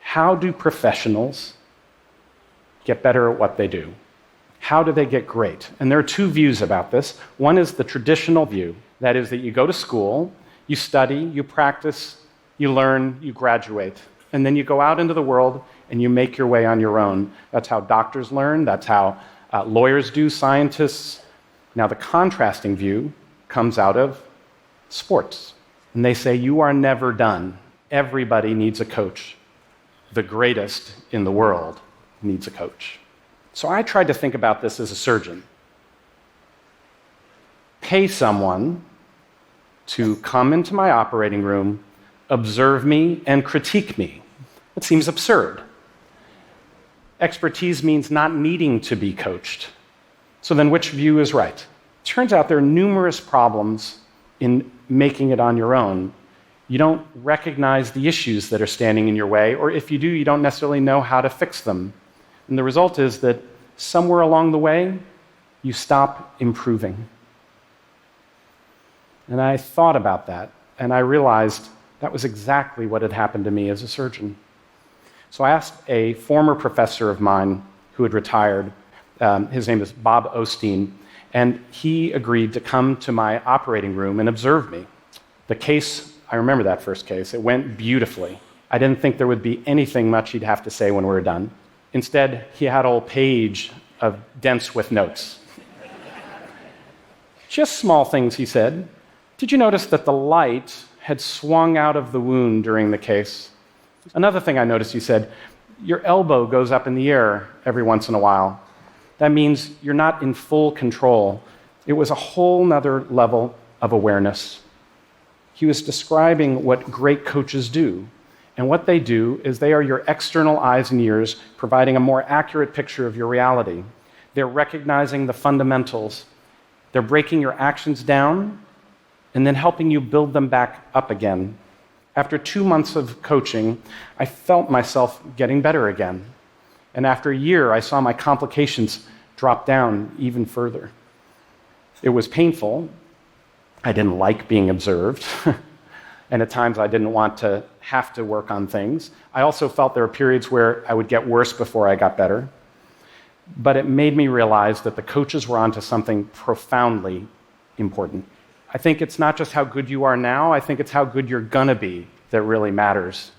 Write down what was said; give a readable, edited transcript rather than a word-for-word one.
How do professionals get better at what they do? How do they get great? And there are two views about this. One is the traditional view. That is that you go to school, you study, you practice, you learn, you graduate. And then you go out into the world and you make your way on your own. That's how doctors learn. That's how lawyers do, scientists. Now, the contrasting view comes out of sports. And they say, you are never done. Everybody needs a coach. The greatest in the world needs a coach. So I tried to think about this as a surgeon. Pay someone to come into my operating room, observe me, and critique me. It seems absurd. Expertise means not needing to be coached. So then which view is right? Turns out there are numerous problems in making it on your own. You don't recognize the issues that are standing in your way, or if you do, you don't necessarily know how to fix them. And the result is that somewhere along the way, you stop improving. And I thought about that, and I realized that was exactly what had happened to me as a surgeon. So I asked a former professor of mine who had retired, his name is Bob Osteen, and he agreed to come to my operating room and observe me. The case, I remember that first case, it went beautifully. I didn't think there would be anything much he'd have to say when we were done. Instead, he had a whole page of dense with notes. Just small things, he said. Did you notice that the light had swung out of the wound during the case? Another thing I noticed, he said, your elbow goes up in the air every once in a while. That means you're not in full control. It was a whole nother level of awareness. He was describing what great coaches do. And what they do is they are your external eyes and ears, providing a more accurate picture of your reality. They're recognizing the fundamentals. They're breaking your actions down and then helping you build them back up again. After 2 months of coaching, I felt myself getting better again. And after a year, I saw my complications drop down even further. It was painful. I didn't like being observed. And at times, I didn't want to have to work on things. I also felt there were periods where I would get worse before I got better. But it made me realize that the coaches were onto something profoundly important. I think it's not just how good you are now, I think it's how good you're gonna be that really matters.